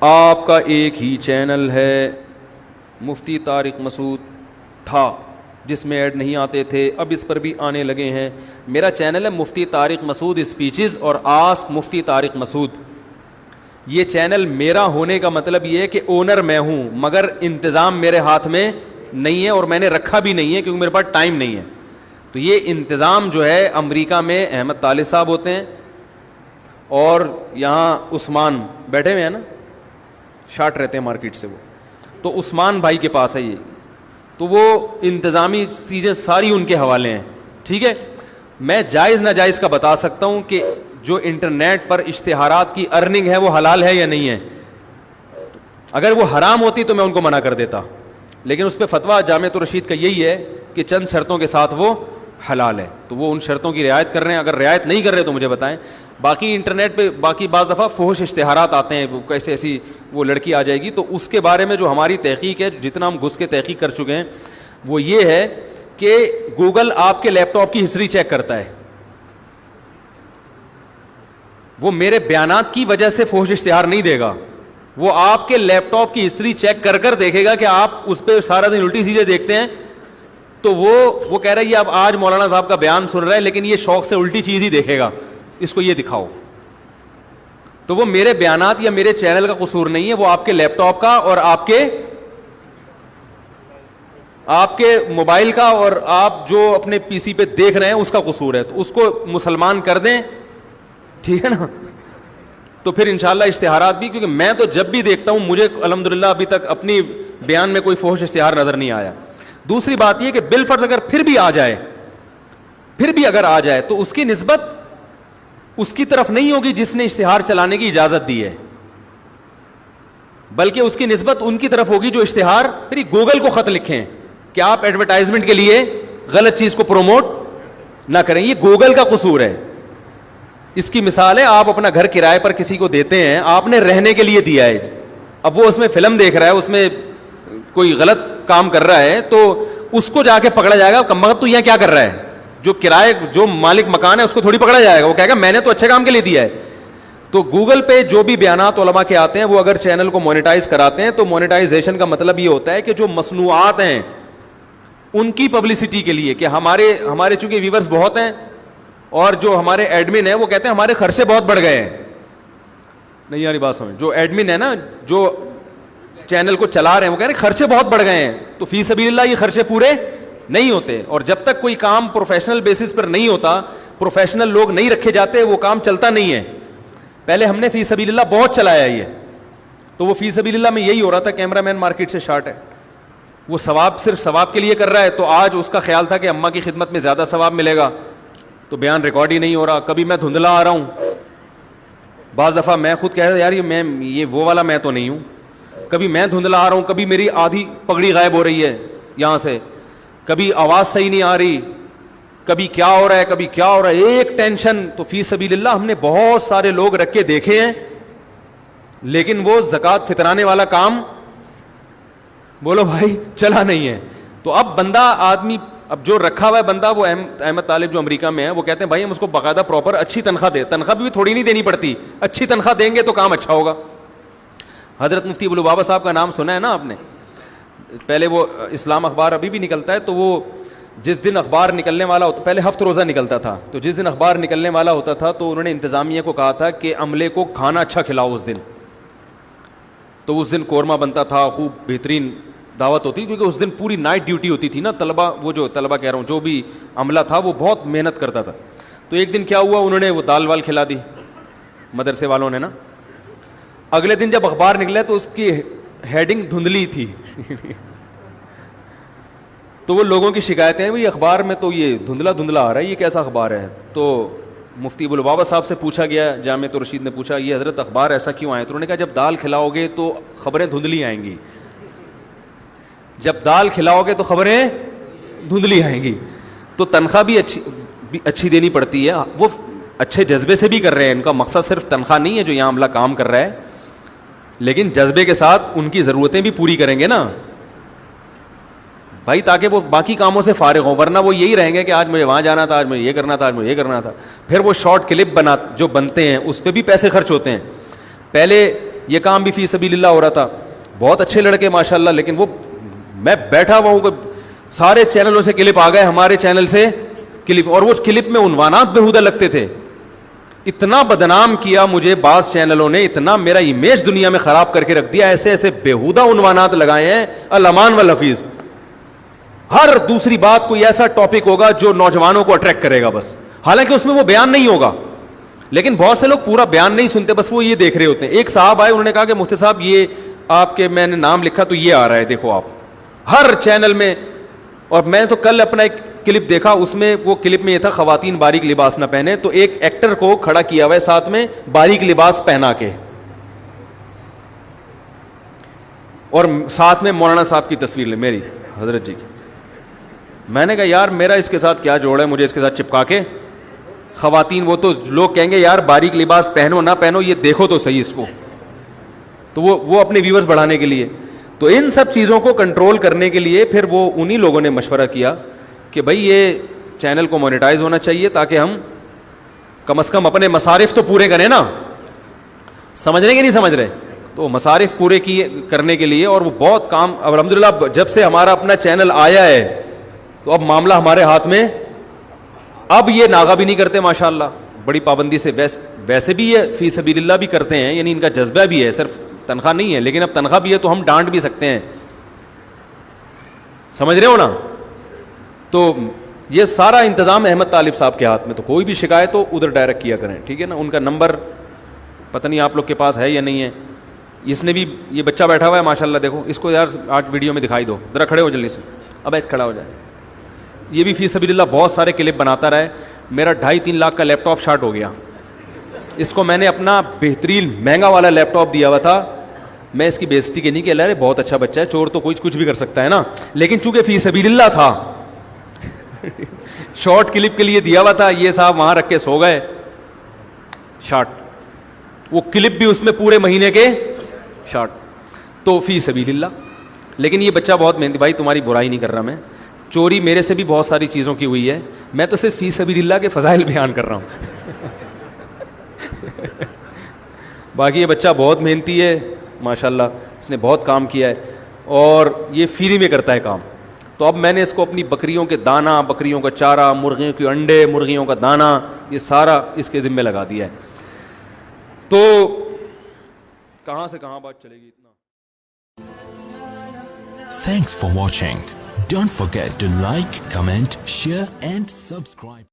آپ کا ایک ہی چینل ہے, مفتی طارق مسعود تھا جس میں ایڈ نہیں آتے تھے, اب اس پر بھی آنے لگے ہیں. میرا چینل ہے مفتی طارق مسعود اسپیچز اور آسک مفتی طارق مسعود. یہ چینل میرا ہونے کا مطلب یہ ہے کہ اونر میں ہوں, مگر انتظام میرے ہاتھ میں نہیں ہے اور میں نے رکھا بھی نہیں ہے کیونکہ میرے پاس ٹائم نہیں ہے. تو یہ انتظام جو ہے امریکہ میں احمد طالب صاحب ہوتے ہیں, اور یہاں عثمان بیٹھے ہوئے ہیں نا, شارٹ رہتے ہیں مارکیٹ سے وہ, تو عثمان بھائی کے پاس ہے یہ, تو وہ انتظامی چیزیں ساری ان کے حوالے ہیں. ٹھیک ہے, میں جائز ناجائز کا بتا سکتا ہوں کہ جو انٹرنیٹ پر اشتہارات کی ارننگ ہے وہ حلال ہے یا نہیں ہے. اگر وہ حرام ہوتی تو میں ان کو منع کر دیتا, لیکن اس پہ فتویٰ جامعۃ الرشید کا یہی ہے کہ چند شرطوں کے ساتھ وہ حلال ہے, تو وہ ان شرطوں کی رعایت کر رہے ہیں. اگر رعایت نہیں کر رہے تو مجھے بتائیں. باقی انٹرنیٹ پہ باقی بعض دفعہ فحش اشتہارات آتے ہیں, کیسے ایسی وہ لڑکی آ جائے گی, تو اس کے بارے میں جو ہماری تحقیق ہے, جتنا ہم گھس کے تحقیق کر چکے ہیں, وہ یہ ہے کہ گوگل آپ کے لیپ ٹاپ کی ہسٹری چیک کرتا ہے. وہ میرے بیانات کی وجہ سے فحش اشتہار نہیں دے گا, وہ آپ کے لیپ ٹاپ کی ہسٹری چیک کر کر دیکھے گا کہ آپ اس پہ سارا دن الٹی چیزیں دیکھتے ہیں, تو وہ کہہ رہا ہے یہ اب آج مولانا صاحب کا بیان سن رہا ہے لیکن یہ شوق سے الٹی چیز ہی دیکھے گا, اس کو یہ دکھاؤ. تو وہ میرے بیانات یا میرے چینل کا قصور نہیں ہے, وہ آپ کے لیپ ٹاپ کا اور آپ کے موبائل کا اور آپ جو اپنے پی سی پہ دیکھ رہے ہیں اس کا قصور ہے. تو اس کو مسلمان کر دیں, ٹھیک ہے نا, تو پھر انشاءاللہ اشتہارات بھی, کیونکہ میں تو جب بھی دیکھتا ہوں مجھے الحمدللہ ابھی تک اپنی بیان میں کوئی فحش اشتہار نظر نہیں آیا. دوسری بات یہ کہ بالفرض اگر پھر بھی اگر آ جائے تو اس کی نسبت اس کی طرف نہیں ہوگی جس نے اشتہار چلانے کی اجازت دی ہے, بلکہ اس کی نسبت ان کی طرف ہوگی جو اشتہار پھر گوگل کو خط لکھیں کہ آپ ایڈورٹائزمنٹ کے لیے غلط چیز کو پروموٹ نہ کریں. یہ گوگل کا قصور ہے. اس کی مثال ہے, آپ اپنا گھر کرائے پر کسی کو دیتے ہیں, آپ نے رہنے کے لیے دیا ہے, اب وہ اس میں فلم دیکھ رہا ہے, اس میں کوئی غلط کام کر رہا ہے, تو اس کو جا کے پکڑا جائے گا, کم وقت تو یہاں کیا کر رہا ہے, جو مالک مکان ہے اس کو تھوڑی پکڑا جائے گا, وہ کہے گا میں نے تو اچھے کام کے لیے دیا ہے. تو گوگل پہ جو بھی بیانات علماء کے آتے ہیں وہ اگر چینل کو مونیٹائز کراتے ہیں تو مونیٹائزیشن کا مطلب یہ ہوتا ہے کہ جو مصنوعات ہیں ان کی پبلسٹی کے لیے, کہ ہمارے چونکہ ویورز بہت ہیں اور جو ہمارے ایڈمن ہیں وہ کہتے ہیں ہمارے خرچے بہت بڑھ گئے ہیں. نہیں یاری بات سمجھ, جو ایڈمن ہے نا جو چینل کو چلا رہے ہیں وہ کہہ رہے ہیں خرچے بہت بڑھ گئے ہیں, تو فی سبیل اللہ یہ خرچے پورے نہیں ہوتے. اور جب تک کوئی کام پروفیشنل بیسس پر نہیں ہوتا, پروفیشنل لوگ نہیں رکھے جاتے, وہ کام چلتا نہیں ہے. پہلے ہم نے فی سبیل اللہ بہت چلایا یہ, تو وہ فی سبیل اللہ میں یہی ہو رہا تھا, کیمرہ مین مارکیٹ سے شارٹ ہے, وہ ثواب صرف ثواب کے لیے کر رہا ہے. تو آج اس کا خیال تھا کہ اماں کی خدمت میں زیادہ ثواب ملے گا, تو بیان ریکارڈ ہی نہیں ہو رہا. کبھی میں دھندلا آ رہا ہوں, بعض دفعہ میں خود کہہ رہا یار یہ وہ والا میں تو نہیں ہوں, کبھی میں دھندلا آ رہا ہوں, کبھی میری آدھی پگڑی غائب ہو رہی ہے یہاں سے, کبھی آواز صحیح نہیں آ رہی, کبھی کیا ہو رہا ہے, کبھی کیا ہو رہا ہے, ایک ٹینشن. تو فی سبیل اللہ ہم نے بہت سارے لوگ رکھ کے دیکھے ہیں, لیکن وہ زکوٰۃ فطرانے والا کام بولو بھائی چلا نہیں ہے. تو اب آدمی اب جو رکھا ہوا ہے بندہ, وہ احمد طالب جو امریکہ میں ہے, وہ کہتے ہیں بھائی ہم اس کو باقاعدہ پراپر اچھی تنخواہ دے, تنخواہ بھی تھوڑی نہیں دینی پڑتی, اچھی تنخواہ دیں گے تو کام اچھا ہوگا. حضرت مفتی ابو لبابہ صاحب کا نام سنا ہے نا آپ نے, پہلے وہ اسلام اخبار ابھی بھی نکلتا ہے, تو وہ جس دن اخبار نکلنے والا ہوتا, پہلے ہفت روزہ نکلتا تھا, تو جس دن اخبار نکلنے والا ہوتا تھا تو انہوں نے انتظامیہ کو کہا تھا کہ عملے کو کھانا اچھا کھلاؤ اس دن. تو اس دن قورمہ بنتا تھا, خوب بہترین دعوت ہوتی, کیونکہ اس دن پوری نائٹ ڈیوٹی ہوتی تھی نا. طلبہ کہہ رہا ہوں, جو بھی عملہ تھا وہ بہت محنت کرتا تھا. تو ایک دن کیا ہوا, انہوں نے وہ دال وال کھلا دی مدرسے والوں نے نا. اگلے دن جب اخبار نکلا تو اس کی ہیڈنگ دھندلی تھی. تو وہ لوگوں کی شکایتیں ہیں, اخبار میں تو یہ دھندلا دھندلا آ رہا ہے, یہ کیسا اخبار ہے. تو مفتی ابو لبابہ صاحب سے پوچھا گیا, جامعۃ الرشید نے پوچھا یہ حضرت اخبار ایسا کیوں آئے, تو انہوں نے کہا جب دال کھلاؤ گے تو خبریں دھندلی آئیں گی, جب دال کھلاؤ گے تو خبریں دھندلی آئیں گی. تو تنخواہ بھی اچھی دینی پڑتی ہے. وہ اچھے جذبے سے بھی کر رہے ہیں, ان کا مقصد صرف تنخواہ نہیں ہے جو یہاں عملہ کام کر رہا ہے, لیکن جذبے کے ساتھ ان کی ضرورتیں بھی پوری کریں گے نا بھائی, تاکہ وہ باقی کاموں سے فارغ ہوں. ورنہ وہ یہی رہیں گے کہ آج مجھے وہاں جانا تھا, آج مجھے یہ کرنا تھا, آج مجھے یہ کرنا تھا. پھر وہ شارٹ کلپ جو بنتے ہیں اس پہ بھی پیسے خرچ ہوتے ہیں. پہلے یہ کام بھی فی سبیل اللہ ہو رہا تھا. بہت اچھے لڑکے ماشاءاللہ, لیکن وہ میں بیٹھا ہوا ہوں, سارے چینلوں سے کلپ آ گئے, ہمارے چینل سے کلپ, اور وہ کلپ میں عنوانات بیہودہ لگتے تھے. اتنا بدنام کیا مجھے بعض چینلوں نے, اتنا میرا امیج دنیا میں خراب کر کے رکھ دیا, ایسے ایسے بیہودہ عنوانات لگائے ہیں, الامان والحفیظ. ہر دوسری بات کوئی ایسا ٹاپک ہوگا جو نوجوانوں کو اٹریکٹ کرے گا بس, حالانکہ اس میں وہ بیان نہیں ہوگا, لیکن بہت سے لوگ پورا بیان نہیں سنتے, بس وہ یہ دیکھ رہے ہوتے ہیں. ایک صاحب آئے, انہوں نے کہا کہ مفتی صاحب یہ آپ کے, میں نے نام لکھا تو یہ آ رہا ہے, دیکھو آپ ہر چینل میں. اور میں تو کل اپنا ایک کلپ دیکھا, اس میں وہ کلپ میں یہ تھا خواتین باریک لباس نہ پہنے, تو ایک ایکٹر کو کھڑا کیا ہوا ہے ساتھ میں باریک لباس پہنا کے, اور ساتھ میں مولانا صاحب کی تصویر لے, میری حضرت جی کی. میں نے کہا یار میرا اس کے ساتھ کیا جوڑ ہے, مجھے اس کے ساتھ چپکا کے. خواتین, وہ تو لوگ کہیں گے یار باریک لباس پہنو نہ پہنو, یہ دیکھو تو صحیح اس کو, تو وہ اپنے ویورز بڑھانے کے لیے. تو ان سب چیزوں کو کنٹرول کرنے کے لیے پھر وہ انہی لوگوں نے مشورہ کیا کہ بھائی یہ چینل کو مونیٹائز ہونا چاہیے, تاکہ ہم کم از کم اپنے مصارف تو پورے کریں نا. سمجھ رہے کہ نہیں سمجھ رہے؟ تو مصارف پورے کرنے کے لیے, اور وہ بہت کام اب الحمدللہ جب سے ہمارا اپنا چینل آیا ہے تو اب معاملہ ہمارے ہاتھ میں. اب یہ ناغہ بھی نہیں کرتے ماشاءاللہ, بڑی پابندی سے. ویسے بھی یہ فی سبیل اللہ بھی کرتے ہیں, یعنی ان کا جذبہ بھی ہے, صرف تنخواہ نہیں ہے, لیکن اب تنخواہ بھی ہے تو ہم ڈانٹ بھی سکتے ہیں, سمجھ رہے ہو نا. تو یہ سارا انتظام احمد طالب صاحب کے ہاتھ میں, تو کوئی بھی شکایت ہو ادھر ڈائریکٹ کیا کریں, ٹھیک ہے نا. ان کا نمبر پتہ نہیں آپ لوگ کے پاس ہے یا نہیں ہے. اس نے بھی, یہ بچہ بیٹھا ہوا ہے ماشاءاللہ, دیکھو اس کو یار آج ویڈیو میں دکھائی دو, ذرا کھڑے ہو جلدی سے, اب ایج کھڑا ہو جائے. یہ بھی فی سبیل اللہ بہت سارے کلپ بناتا رہا ہے. میرا 2.5-3 لاکھ کا لیپ ٹاپ شارٹ ہو گیا. اس کو میں نے اپنا بہترین مہنگا والا لیپ ٹاپ دیا ہوا تھا. میں اس کی بےزتی کے نہیں کہ اللہ بہت اچھا بچہ ہے, چور تو کوئی کچھ بھی کر سکتا ہے نا, لیکن چونکہ فی سبیل اللہ تھا, شارٹ کلپ کے لیے دیا ہوا تھا. یہ صاحب وہاں رکھ کے سو گئے شارٹ, وہ کلپ بھی اس میں پورے مہینے کے شارٹ. تو فی سبیل اللہ. لیکن یہ بچہ بہت محنتی, بھائی تمہاری برائی نہیں کر رہا میں, چوری میرے سے بھی بہت ساری چیزوں کی ہوئی ہے, میں تو صرف فی سبیل اللہ کے فضائل بیان کر رہا ہوں. باقی یہ بچہ بہت محنتی ہے ماشاءاللہ, اس نے بہت کام کیا ہے, اور یہ فری میں کرتا ہے کام. تو اب میں نے اس کو اپنی بکریوں کے دانہ, بکریوں کا چارہ, مرغیوں کے انڈے, مرغیوں کا دانہ, یہ سارا اس کے ذمہ لگا دیا ہے. تو کہاں سے کہاں بات چلے گی اتنا. Thanks for watching. Don't forget to like, comment, share and subscribe.